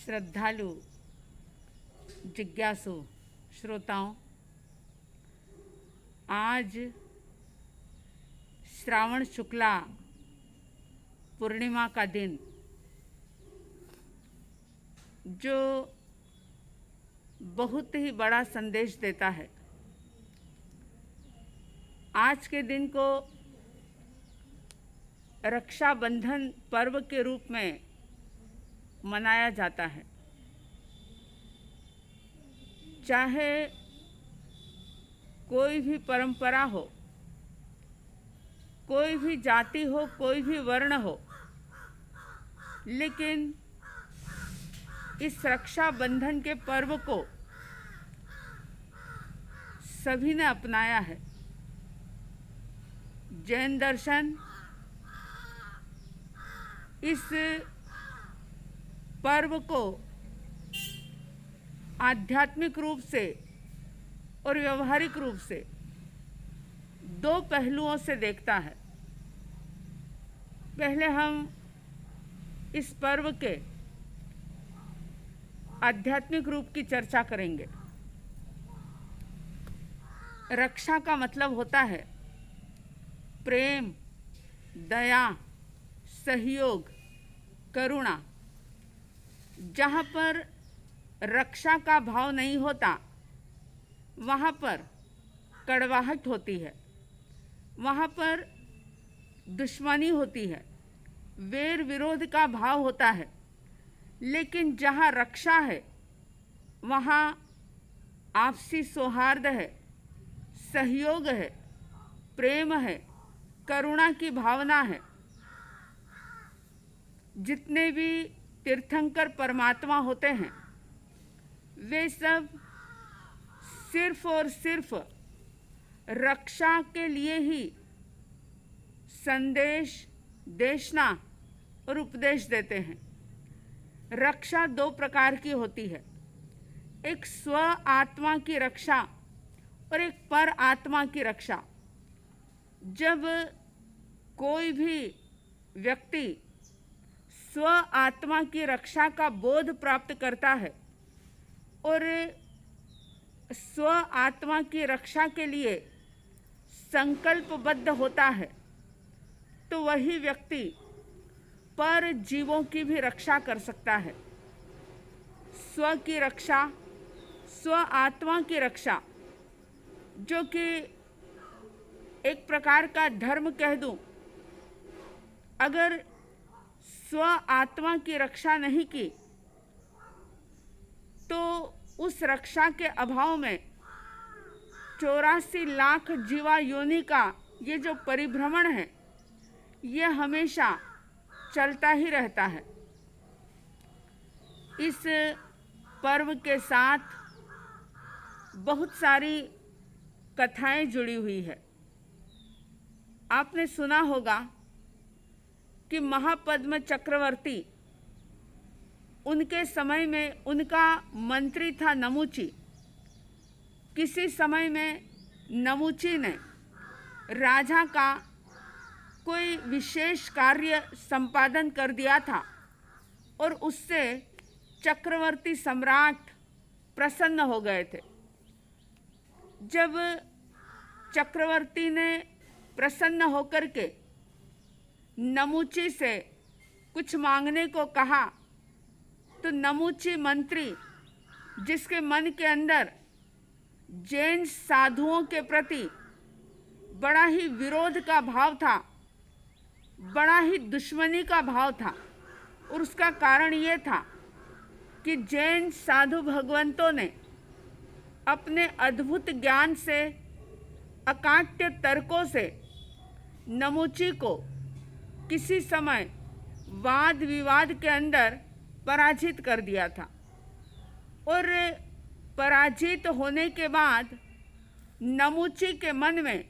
श्रद्धालु जिज्ञासु श्रोताओं, आज श्रावण शुक्ला पूर्णिमा का दिन जो बहुत ही बड़ा संदेश देता है। आज के दिन को रक्षाबंधन पर्व के रूप में मनाया जाता है। चाहे कोई भी परंपरा हो, कोई भी जाति हो, कोई भी वर्ण हो, लेकिन इस रक्षाबंधन के पर्व को सभी ने अपनाया है। जैन दर्शन इस पर्व को आध्यात्मिक रूप से और व्यवहारिक रूप से दो पहलुओं से देखता है। पहले हम इस पर्व के आध्यात्मिक रूप की चर्चा करेंगे। रक्षा का मतलब होता है प्रेम, दया, सहयोग, करुणा। जहाँ पर रक्षा का भाव नहीं होता, वहाँ पर कड़वाहट होती है, वहाँ पर दुश्मनी होती है, वैर विरोध का भाव होता है। लेकिन जहाँ रक्षा है, वहाँ आपसी सौहार्द है, सहयोग है, प्रेम है, करुणा की भावना है। जितने भी तीर्थंकर परमात्मा होते हैं, वे सब सिर्फ और सिर्फ रक्षा के लिए ही संदेश, देशना और उपदेश देते हैं। रक्षा दो प्रकार की होती है, एक स्व आत्मा की रक्षा और एक पर आत्मा की रक्षा। जब कोई भी व्यक्ति स्व आत्मा की रक्षा का बोध प्राप्त करता है और स्व आत्मा की रक्षा के लिए संकल्पबद्ध होता है, तो वही व्यक्ति पर जीवों की भी रक्षा कर सकता है। स्व की रक्षा, स्व आत्मा की रक्षा, जो कि एक प्रकार का धर्म कह दूं। अगर स्व आत्मा की रक्षा नहीं की तो उस रक्षा के अभाव में 84 लाख जीवा योनि का ये जो परिभ्रमण है, ये हमेशा चलता ही रहता है। इस पर्व के साथ बहुत सारी कथाएं जुड़ी हुई है। आपने सुना होगा कि महापद्म चक्रवर्ती, उनके समय में उनका मंत्री था नमुची। किसी समय में नमुची ने राजा का कोई विशेष कार्य संपादन कर दिया था और उससे चक्रवर्ती सम्राट प्रसन्न हो गए थे। जब चक्रवर्ती ने प्रसन्न होकर के नमुची से कुछ मांगने को कहा, तो नमुची मंत्री, जिसके मन के अंदर जैन साधुओं के प्रति बड़ा ही विरोध का भाव था, बड़ा ही दुश्मनी का भाव था, और उसका कारण ये था कि जैन साधु भगवंतों ने अपने अद्भुत ज्ञान से, अकाट्य तर्कों से नमुची को किसी समय वाद विवाद के अंदर पराजित कर दिया था। और पराजित होने के बाद नमुची के मन में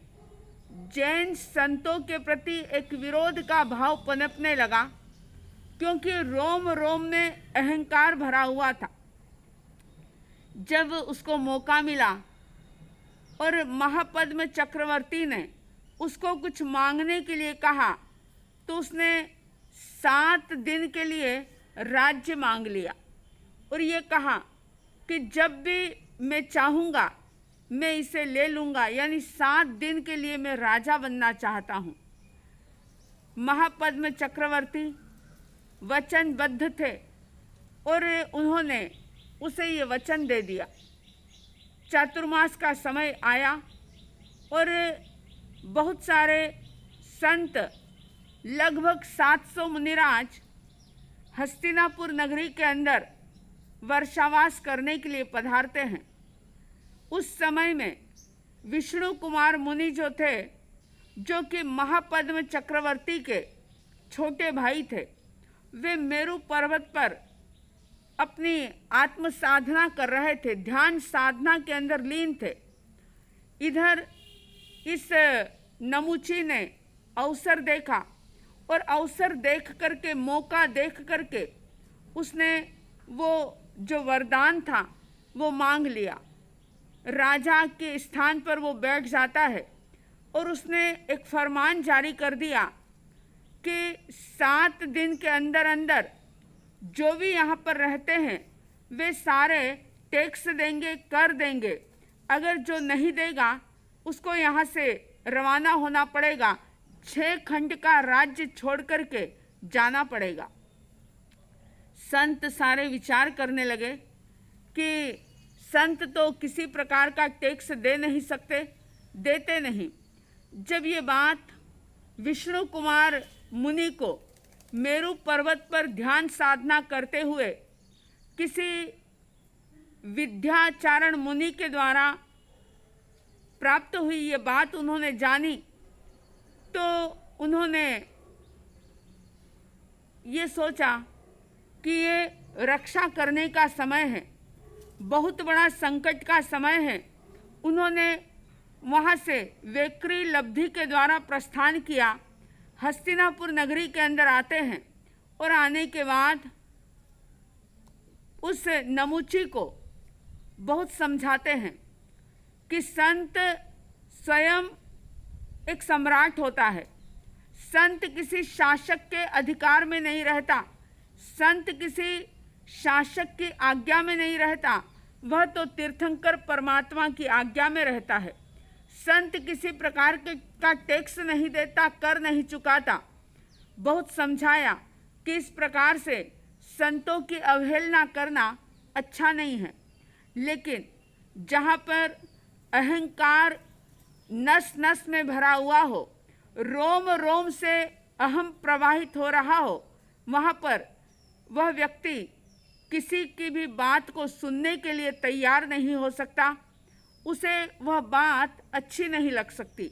जैन संतों के प्रति एक विरोध का भाव पनपने लगा, क्योंकि रोम रोम में अहंकार भरा हुआ था। जब उसको मौका मिला और महापद्म चक्रवर्ती ने उसको कुछ मांगने के लिए कहा, तो उसने 7 दिन के लिए राज्य मांग लिया। और ये कहा कि जब भी मैं चाहूँगा मैं इसे ले लूँगा, यानी 7 दिन के लिए मैं राजा बनना चाहता हूँ। महापद्म चक्रवर्ती वचनबद्ध थे और उन्होंने उसे ये वचन दे दिया। चातुर्मास का समय आया और बहुत सारे संत, लगभग 700 मुनिराज हस्तिनापुर नगरी के अंदर वर्षावास करने के लिए पधारते हैं। उस समय में विष्णु कुमार मुनि जो थे, जो कि महापद्म चक्रवर्ती के छोटे भाई थे, वे मेरु पर्वत पर अपनी आत्म साधना कर रहे थे, ध्यान साधना के अंदर लीन थे। इधर इस नमुची ने अवसर देखा और अवसर देख करके, मौका देख करके उसने वो जो वरदान था वो मांग लिया। राजा के स्थान पर वो बैठ जाता है और उसने एक फरमान जारी कर दिया कि 7 दिन के अंदर अंदर जो भी यहाँ पर रहते हैं वे सारे टैक्स देंगे, कर देंगे। अगर जो नहीं देगा उसको यहाँ से रवाना होना पड़ेगा, 6 खंड का राज्य छोड़ करके जाना पड़ेगा। संत सारे विचार करने लगे कि संत तो किसी प्रकार का टैक्स दे नहीं सकते, देते नहीं। जब ये बात विष्णु कुमार मुनि को मेरु पर्वत पर ध्यान साधना करते हुए किसी विद्याचारण मुनि के द्वारा प्राप्त हुई, ये बात उन्होंने जानी, तो उन्होंने ये सोचा कि ये रक्षा करने का समय है, बहुत बड़ा संकट का समय है। उन्होंने वहाँ से वेक्री लब्धि के द्वारा प्रस्थान किया, हस्तिनापुर नगरी के अंदर आते हैं और आने के बाद उस नमुची को बहुत समझाते हैं कि संत स्वयं एक सम्राट होता है, संत किसी शासक के अधिकार में नहीं रहता, संत किसी शासक की आज्ञा में नहीं रहता, वह तो तीर्थंकर परमात्मा की आज्ञा में रहता है। संत किसी प्रकार का टैक्स नहीं देता, कर नहीं चुकाता। बहुत समझाया कि इस प्रकार से संतों की अवहेलना करना अच्छा नहीं है, लेकिन जहाँ पर अहंकार नस नस में भरा हुआ हो, रोम रोम से अहम प्रवाहित हो रहा हो, वहाँ पर वह व्यक्ति किसी की भी बात को सुनने के लिए तैयार नहीं हो सकता, उसे वह बात अच्छी नहीं लग सकती।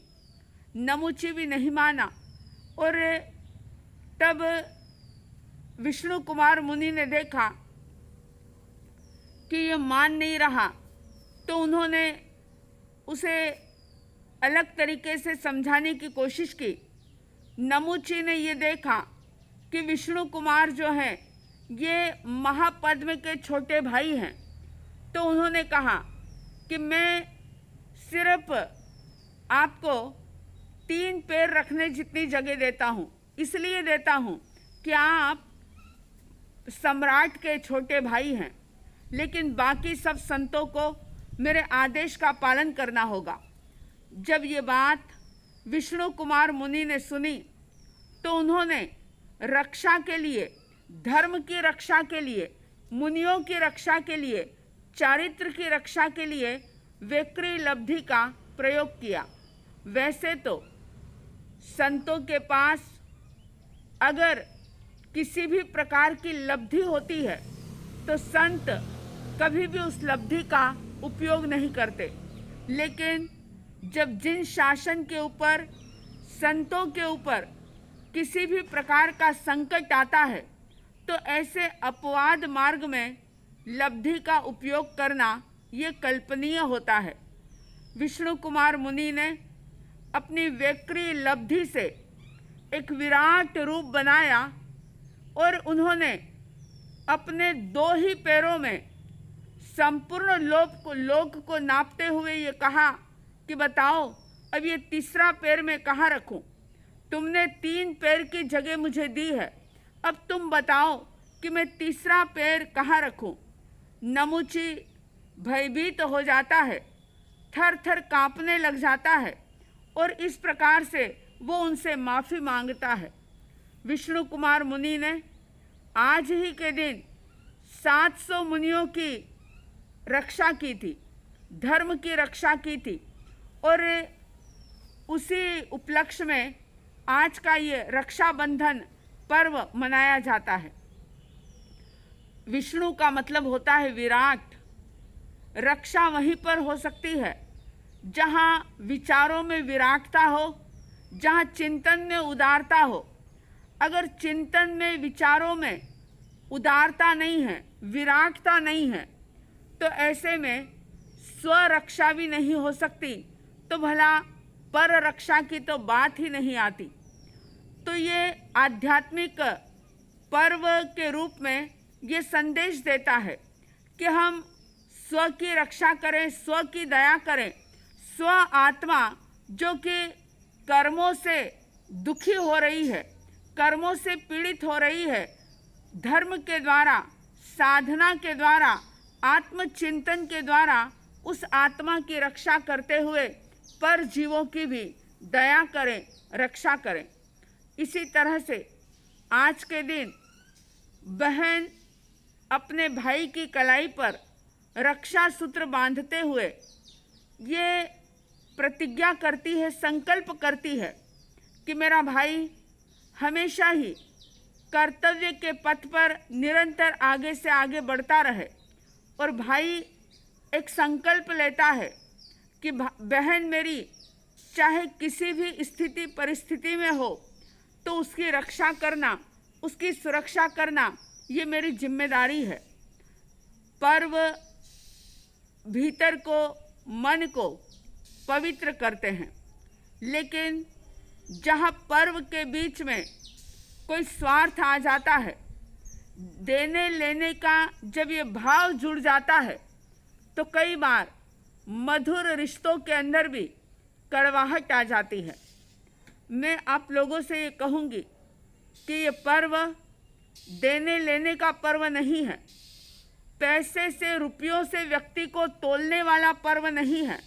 नमुची भी नहीं माना और तब विष्णु कुमार मुनि ने देखा कि ये मान नहीं रहा, तो उन्होंने उसे अलग तरीके से समझाने की कोशिश की। नमुची ने ये देखा कि विष्णु कुमार जो है ये महापद्म के छोटे भाई हैं, तो उन्होंने कहा कि मैं सिर्फ आपको 3 पैर रखने जितनी जगह देता हूँ, इसलिए देता हूँ कि आप सम्राट के छोटे भाई हैं, लेकिन बाकी सब संतों को मेरे आदेश का पालन करना होगा। जब ये बात विष्णु कुमार मुनि ने सुनी तो उन्होंने रक्षा के लिए, धर्म की रक्षा के लिए, मुनियों की रक्षा के लिए, चारित्र की रक्षा के लिए वेक्री लब्धि का प्रयोग किया। वैसे तो संतों के पास अगर किसी भी प्रकार की लब्धि होती है तो संत कभी भी उस लब्धि का उपयोग नहीं करते, लेकिन जब जिन शासन के ऊपर, संतों के ऊपर किसी भी प्रकार का संकट आता है तो ऐसे अपवाद मार्ग में लब्धि का उपयोग करना ये कल्पनीय होता है। विष्णु कुमार मुनि ने अपनी वेक्री लब्धि से एक विराट रूप बनाया और उन्होंने अपने 2 ही पैरों में संपूर्ण लोक को नापते हुए ये कहा कि बताओ अब ये तीसरा पैर मैं कहाँ रखूं? तुमने 3 पैर की जगह मुझे दी है, अब तुम बताओ कि मैं तीसरा पैर कहाँ रखूं? नमुची भयभीत हो जाता है, थर थर कांपने लग जाता है और इस प्रकार से वो उनसे माफ़ी मांगता है। विष्णु कुमार मुनि ने आज ही के दिन 700 मुनियों की रक्षा की थी, धर्म की रक्षा की थी और उसी उपलक्ष्य में आज का ये रक्षाबंधन पर्व मनाया जाता है। विष्णु का मतलब होता है विराट। रक्षा वहीं पर हो सकती है जहाँ विचारों में विराटता हो, जहाँ चिंतन में उदारता हो। अगर चिंतन में, विचारों में उदारता नहीं है, विराटता नहीं है, तो ऐसे में स्वरक्षा भी नहीं हो सकती, तो भला पर रक्षा की तो बात ही नहीं आती। तो ये आध्यात्मिक पर्व के रूप में ये संदेश देता है कि हम स्व की रक्षा करें, स्व की दया करें। स्व आत्मा जो कि कर्मों से दुखी हो रही है, कर्मों से पीड़ित हो रही है, धर्म के द्वारा, साधना के द्वारा, आत्मचिंतन के द्वारा उस आत्मा की रक्षा करते हुए पर जीवों की भी दया करें, रक्षा करें। इसी तरह से आज के दिन बहन अपने भाई की कलाई पर रक्षा सूत्र बांधते हुए ये प्रतिज्ञा करती है, संकल्प करती है कि मेरा भाई हमेशा ही कर्तव्य के पथ पर निरंतर आगे से आगे बढ़ता रहे। और भाई एक संकल्प लेता है कि बहन मेरी चाहे किसी भी स्थिति परिस्थिति में हो तो उसकी रक्षा करना, उसकी सुरक्षा करना, ये मेरी जिम्मेदारी है। पर्व भीतर को, मन को पवित्र करते हैं, लेकिन जहाँ पर्व के बीच में कोई स्वार्थ आ जाता है, देने लेने का जब ये भाव जुड़ जाता है, तो कई बार मधुर रिश्तों के अंदर भी कड़वाहट आ जाती है। मैं आप लोगों से ये कहूँगी कि ये पर्व देने लेने का पर्व नहीं है, पैसे से, रुपयों से व्यक्ति को तोलने वाला पर्व नहीं है।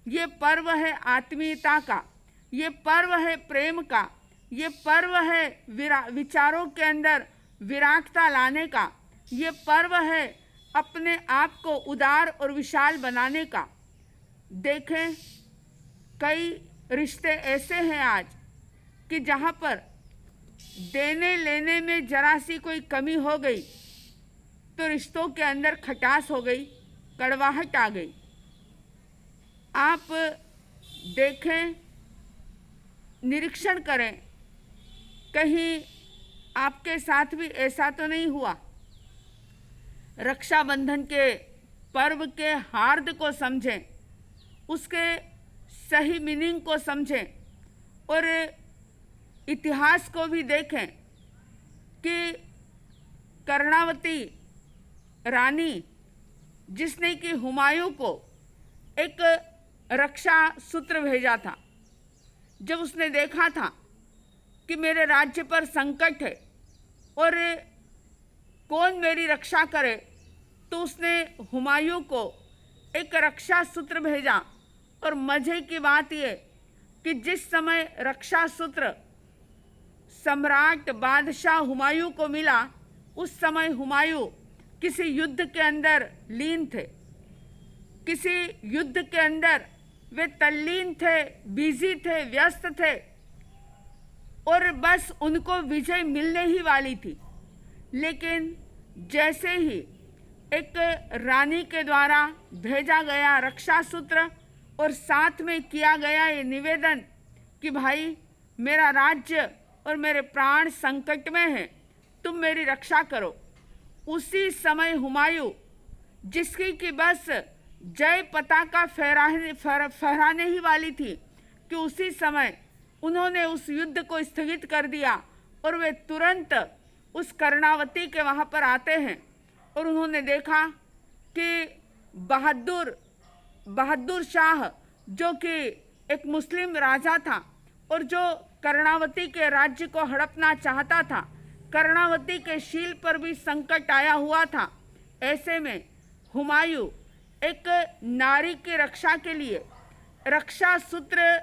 ये पर्व है आत्मीयता का, ये पर्व है प्रेम का, ये पर्व है विचारों के अंदर विराटता लाने का, ये पर्व है अपने आप को उदार और विशाल बनाने का। देखें, कई रिश्ते ऐसे हैं आज कि जहाँ पर देने लेने में जरा सी कोई कमी हो गई तो रिश्तों के अंदर खटास हो गई, कड़वाहट आ गई। आप देखें, निरीक्षण करें, कहीं आपके साथ भी ऐसा तो नहीं हुआ। रक्षाबंधन के पर्व के हार्द को समझें, उसके सही मीनिंग को समझें और इतिहास को भी देखें कि कर्णावती रानी जिसने कि हुमायूं को एक रक्षा सूत्र भेजा था, जब उसने देखा था कि मेरे राज्य पर संकट है और कौन मेरी रक्षा करे, तो उसने हुमायूं को एक रक्षा सूत्र भेजा। और मजे की बात यह कि जिस समय रक्षा सूत्र सम्राट बादशाह हुमायूं को मिला, उस समय हुमायूं किसी युद्ध के अंदर लीन थे, किसी युद्ध के अंदर वे तल्लीन थे, बिजी थे, व्यस्त थे और बस उनको विजय मिलने ही वाली थी। लेकिन जैसे ही एक रानी के द्वारा भेजा गया रक्षा सूत्र और साथ में किया गया ये निवेदन कि भाई मेरा राज्य और मेरे प्राण संकट में हैं, तुम मेरी रक्षा करो, उसी समय हुमायूं जिसकी कि बस जय पताका फहराने ही वाली थी कि उसी समय उन्होंने उस युद्ध को स्थगित कर दिया और वे तुरंत उस कर्णावती के वहाँ पर आते हैं और उन्होंने देखा कि बहादुर शाह जो कि एक मुस्लिम राजा था और जो कर्णावती के राज्य को हड़पना चाहता था, कर्णावती के शील पर भी संकट आया हुआ था। ऐसे में हुमायूं एक नारी की रक्षा के लिए, रक्षा सूत्र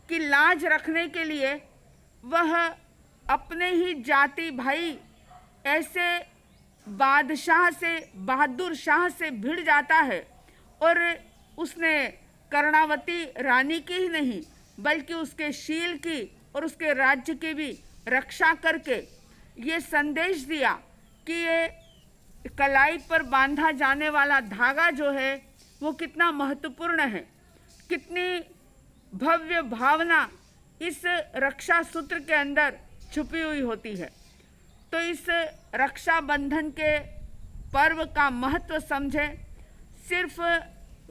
की लाज रखने के लिए वह अपने ही जाति भाई ऐसे बादशाह से, बहादुर शाह से भिड़ जाता है और उसने कर्णावती रानी की ही नहीं बल्कि उसके शील की और उसके राज्य की भी रक्षा करके ये संदेश दिया कि ये कलाई पर बांधा जाने वाला धागा जो है वो कितना महत्वपूर्ण है, कितनी भव्य भावना इस रक्षा सूत्र के अंदर छुपी हुई होती है। तो इस रक्षाबंधन के पर्व का महत्व समझें, सिर्फ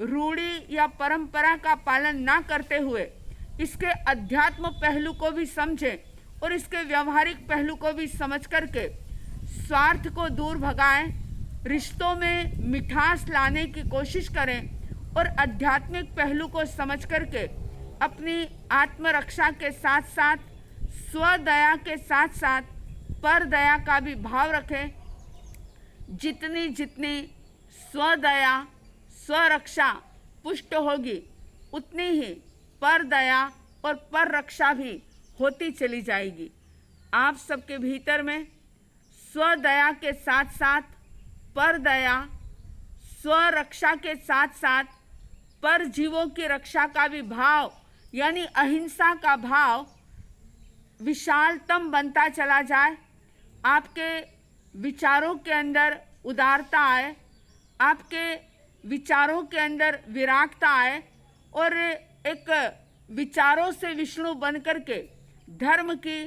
रूढ़ी या परंपरा का पालन ना करते हुए इसके अध्यात्म पहलू को भी समझें और इसके व्यवहारिक पहलू को भी समझ करके स्वार्थ को दूर भगाएं, रिश्तों में मिठास लाने की कोशिश करें और आध्यात्मिक पहलू को समझ करके अपनी आत्मरक्षा के साथ साथ स्वदया के साथ साथ पर दया का भी भाव रखें। जितनी जितनी स्वदया स्वरक्षा पुष्ट होगी उतनी ही पर दया और पर रक्षा भी होती चली जाएगी। आप सबके भीतर में स्वदया के साथ साथ पर दया, स्वरक्षा के साथ साथ पर जीवों की रक्षा का भी भाव यानी अहिंसा का भाव विशालतम बनता चला जाए। आपके विचारों के अंदर उदारता आए, आपके विचारों के अंदर विरागता आए और एक विचारों से विष्णु बन करके धर्म की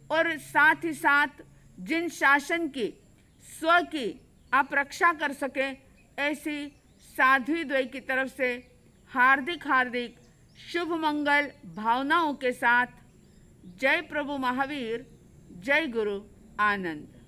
और साथ ही साथ जिन शासन की, स्व की आप रक्षा कर सकें, ऐसी साध्वी द्वय की तरफ से हार्दिक हार्दिक शुभ मंगल भावनाओं के साथ जय प्रभु महावीर, जय गुरु आनंद।